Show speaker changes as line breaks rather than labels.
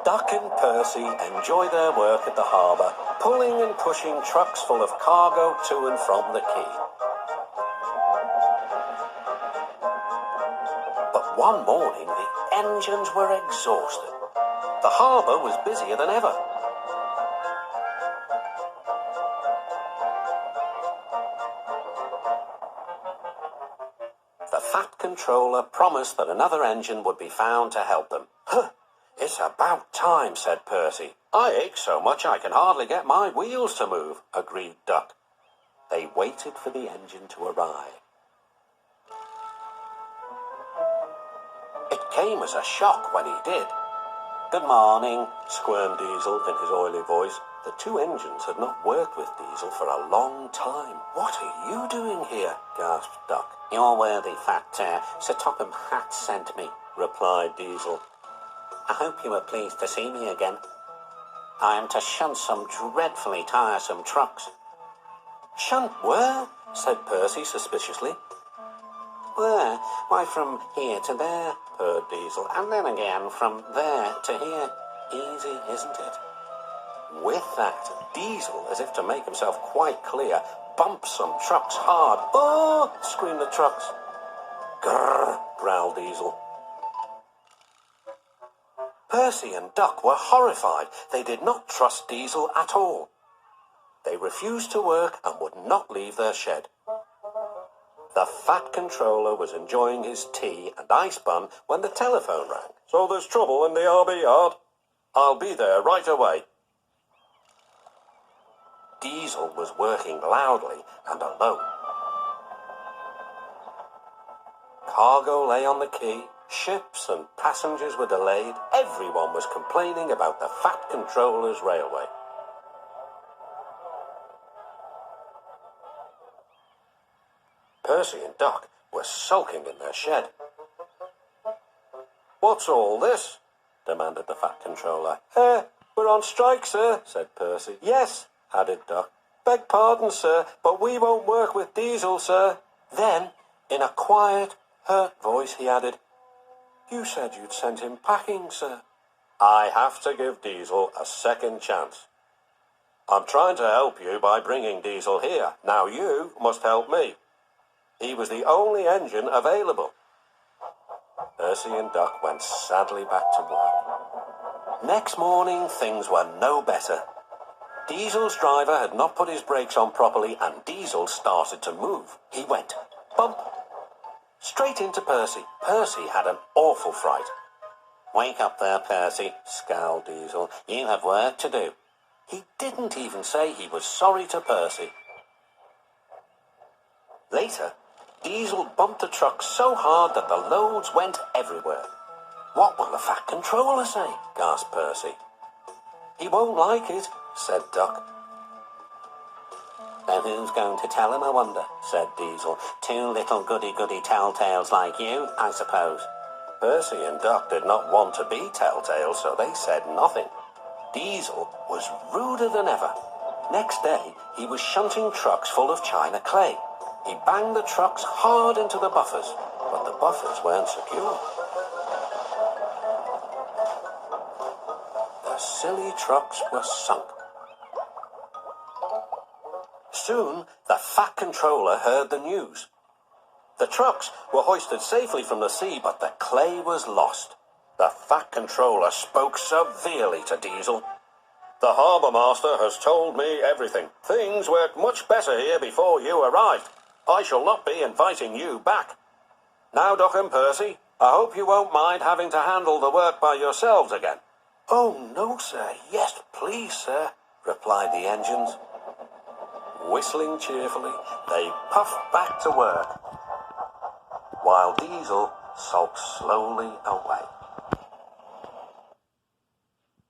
Duck and Percy enjoy their work at the harbour, pulling and pushing trucks full of cargo to and from the quay. But one morning the engines were exhausted. The harbour was busier than ever. The Fat Controller promised that another engine would be found to help them. "Huh, it's about time," said Percy. "I ache so much I can hardly get my wheels to move," agreed Duck. They waited for the engine to arrive. It came as a shock when he did. "Good morning," squirmed Diesel in his oily voice. The two engines had not worked with Diesel for a long time. "What are you doing here?" gasped Duck. "Your worthy fat Sir Topham Hatt sent me," replied Diesel. "I hope you are pleased to see me again. I am to shunt some dreadfully tiresome trucks." "Shunt where?" said Percy suspiciously. "Where? Why, from here to there," purred Diesel, "and then again from there to here. Easy, isn't it?" With that, Diesel, as if to make himself quite clear, bumped some trucks hard. "Oh!" screamed the trucks. "Grrr!" growled Diesel. Percy and Duck were horrified. They did not trust Diesel at all. They refused to work and would not leave their shed. The Fat Controller was enjoying his tea and ice bun when the telephone rang. "So there's trouble in the harbour yard? I'll be there right away." Diesel was working loudly and alone. Cargo lay on the quay, ships and passengers were delayed. Everyone was complaining about the Fat Controller's railway. Percy and Duck were sulking in their shed. "What's all this?" demanded the Fat Controller. We're on strike, sir," said Percy. "Yes," added Duck. "Beg pardon, sir, but we won't work with Diesel, sir." Then, in a quiet, hurt voice, he added, "You said you'd sent him packing, sir." "I have to give Diesel a second chance. I'm trying to help you by bringing Diesel here. Now you must help me. He was the only engine available." Percy and Duck went sadly back to work. Next morning, things were no better. Diesel's driver had not put his brakes on properly, and Diesel started to move. He went bump, straight into Percy. Percy had an awful fright. "Wake up there, Percy," scowled Diesel. "You have work to do." He didn't even say he was sorry to Percy. Later, Diesel bumped the truck so hard that the loads went everywhere. "What will the Fat Controller say?" gasped Percy. "He won't like it," said Duck. "Then who's going to tell him, I wonder?" said Diesel. "Two little goody-goody telltales like you, I suppose." Percy and Duck did not want to be telltales, so they said nothing. Diesel was ruder than ever. Next day, he was shunting trucks full of China clay. He banged the trucks hard into the buffers, but the buffers weren't secure. The silly trucks were sunk. Soon, the Fat Controller heard the news. The trucks were hoisted safely from the sea, but the clay was lost. The Fat Controller spoke severely to Diesel. "The harbour master has told me everything. Things worked much better here before you arrived. I shall not be inviting you back. Now, Duck and Percy, I hope you won't mind having to handle the work by yourselves again." "Oh, no, sir. Yes, please, sir," replied the engines. Whistling cheerfully, they puffed back to work, while Diesel sulked slowly away.